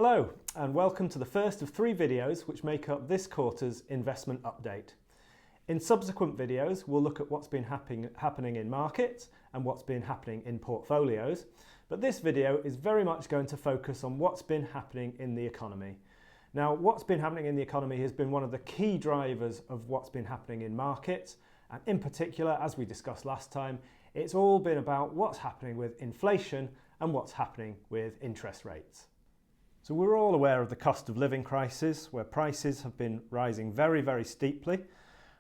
Hello and welcome to the first of 3 videos which make up this quarter's investment update. In subsequent videos we'll look at what's been happening in markets and what's been happening in portfolios, but this video is very much going to focus on what's been happening in the economy. Now, what's been happening in the economy has been one of the key drivers of what's been happening in markets, and in particular, as we discussed last time, it's all been about what's happening with inflation and what's happening with interest rates. So we're all aware of the cost of living crisis, where prices have been rising very, very steeply, and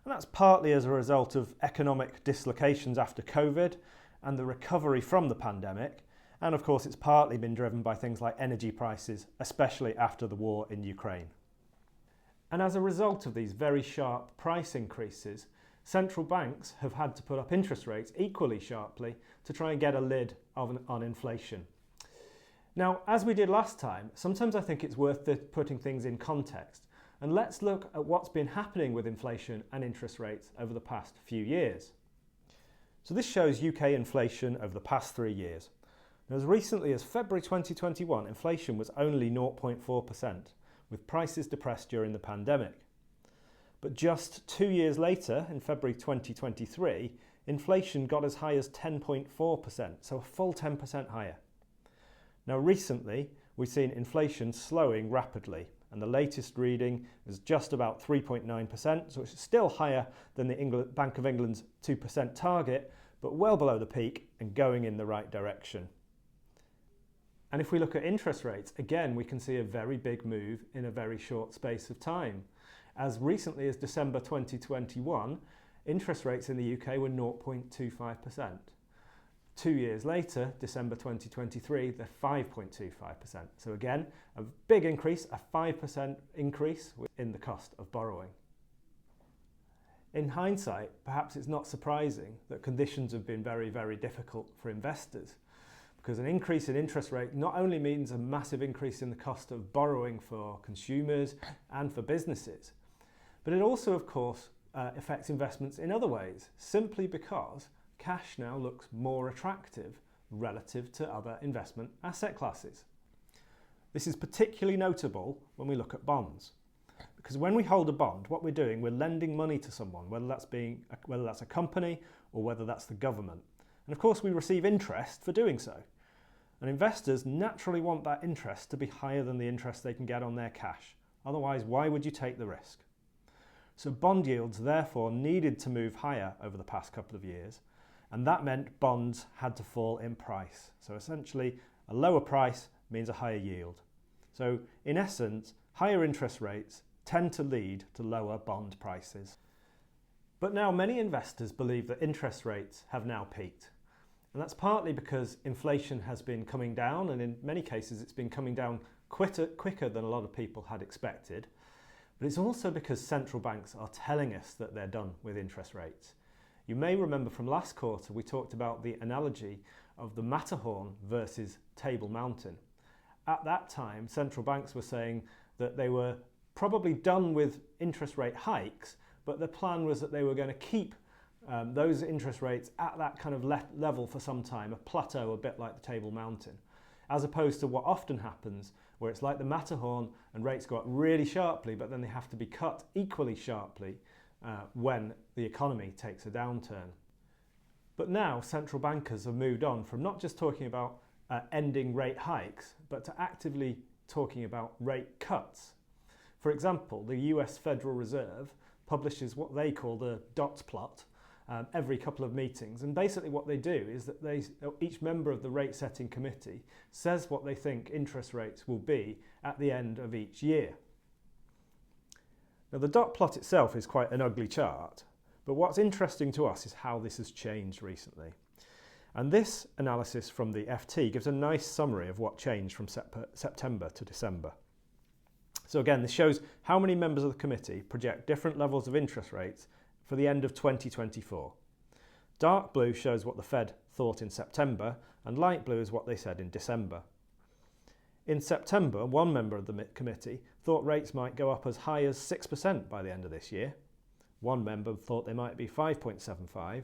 that's partly as a result of economic dislocations after COVID and the recovery from the pandemic, and of course it's partly been driven by things like energy prices, especially after the war in Ukraine. And as a result of these very sharp price increases, central banks have had to put up interest rates equally sharply to try and get a lid on inflation. Now, as we did last time, sometimes I think it's worth putting things in context, and let's look at what's been happening with inflation and interest rates over the past few years. So this shows UK inflation over the past 3 years. Now, as recently as February 2021, inflation was only 0.4%, with prices depressed during the pandemic. But just 2 years later, in February 2023, inflation got as high as 10.4%, so a full 10% higher. Now, recently, we've seen inflation slowing rapidly, and the latest reading is just about 3.9%, so it's still higher than the Bank of England's 2% target, but well below the peak and going in the right direction. And if we look at interest rates, again, we can see a very big move in a very short space of time. As recently as December 2021, interest rates in the UK were 0.25%. 2 years later, December 2023, they're 5.25%. So again, a big increase, a 5% increase in the cost of borrowing. In hindsight, perhaps it's not surprising that conditions have been very, very difficult for investors, because an increase in interest rate not only means a massive increase in the cost of borrowing for consumers and for businesses, but it also, of course, affects investments in other ways, simply because cash now looks more attractive relative to other investment asset classes. This is particularly notable when we look at bonds, because when we hold a bond, what we're doing, we're lending money to someone, whether that's a company or whether that's the government. And of course we receive interest for doing so. And investors naturally want that interest to be higher than the interest they can get on their cash. Otherwise, why would you take the risk? So bond yields therefore needed to move higher over the past couple of years, and that meant bonds had to fall in price. So essentially, a lower price means a higher yield. So in essence, higher interest rates tend to lead to lower bond prices. But now many investors believe that interest rates have now peaked. And that's partly because inflation has been coming down, and in many cases it's been coming down quicker than a lot of people had expected. But it's also because central banks are telling us that they're done with interest rates. You may remember from last quarter we talked about the analogy of the Matterhorn versus Table Mountain. At that time, central banks were saying that they were probably done with interest rate hikes, but the plan was that they were going to keep those interest rates at that kind of level for some time, a plateau a bit like the Table Mountain, as opposed to what often happens where it's like the Matterhorn and rates go up really sharply, but then they have to be cut equally sharply when the economy takes a downturn. But now central bankers have moved on from not just talking about ending rate hikes, but to actively talking about rate cuts. For example, the US Federal Reserve publishes what they call the dot plot every couple of meetings, and basically what they do is that each member of the rate setting committee says what they think interest rates will be at the end of each year. Now, the dot plot itself is quite an ugly chart, but what's interesting to us is how this has changed recently. And this analysis from the FT gives a nice summary of what changed from September to December. So again, this shows how many members of the committee project different levels of interest rates for the end of 2024. Dark blue shows what the Fed thought in September, and light blue is what they said in December. In September, one member of the committee thought rates might go up as high as 6% by the end of this year. One member thought they might be 5.75,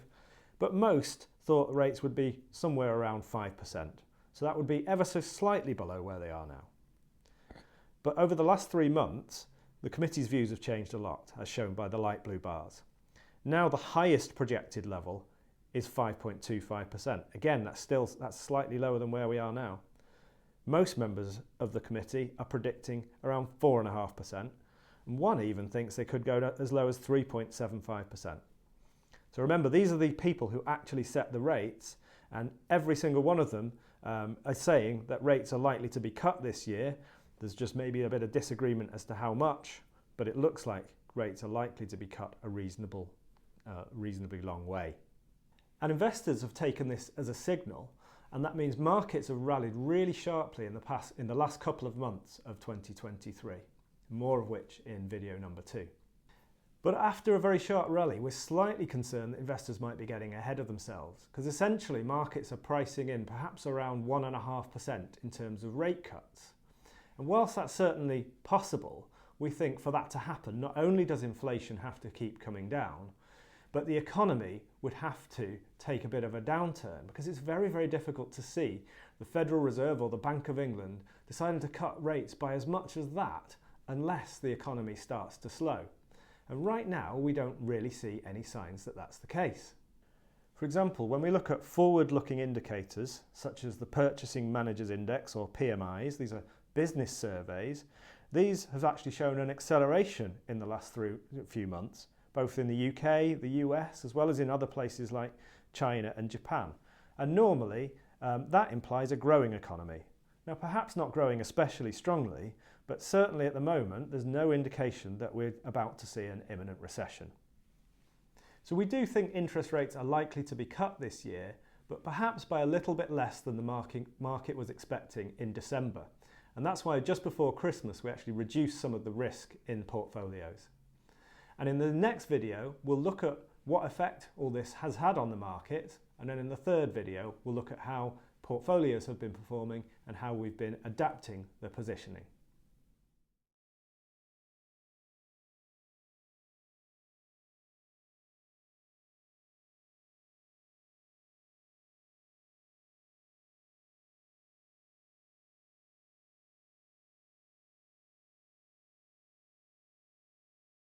but most thought the rates would be somewhere around 5%. So that would be ever so slightly below where they are now. But over the last 3 months, the committee's views have changed a lot, as shown by the light blue bars. Now the highest projected level is 5.25%. Again, that's slightly lower than where we are now. Most members of the committee are predicting around 4.5%, and one even thinks they could go as low as 3.75%. So remember, these are the people who actually set the rates, and every single one of them are saying that rates are likely to be cut this year. There's just maybe a bit of disagreement as to how much, but it looks like rates are likely to be cut a reasonably long way. And investors have taken this as a signal, and that means markets have rallied really sharply in the last couple of months of 2023, more of which in video number 2. But after a very sharp rally, we're slightly concerned that investors might be getting ahead of themselves, because essentially markets are pricing in perhaps around 1.5% in terms of rate cuts. And whilst that's certainly possible, we think for that to happen, not only does inflation have to keep coming down, but the economy would have to take a bit of a downturn, because it's very, very difficult to see the Federal Reserve or the Bank of England deciding to cut rates by as much as that unless the economy starts to slow. And right now, we don't really see any signs that that's the case. For example, when we look at forward-looking indicators, such as the Purchasing Managers' Index or PMIs, these are business surveys, these have actually shown an acceleration in the last few months, both in the UK, the US, as well as in other places like China and Japan. And normally, that implies a growing economy. Now, perhaps not growing especially strongly, but certainly at the moment, there's no indication that we're about to see an imminent recession. So we do think interest rates are likely to be cut this year, but perhaps by a little bit less than the market was expecting in December. And that's why just before Christmas, we actually reduced some of the risk in portfolios. And in the next video, we'll look at what effect all this has had on the market. And then in the third video, we'll look at how portfolios have been performing and how we've been adapting the positioning.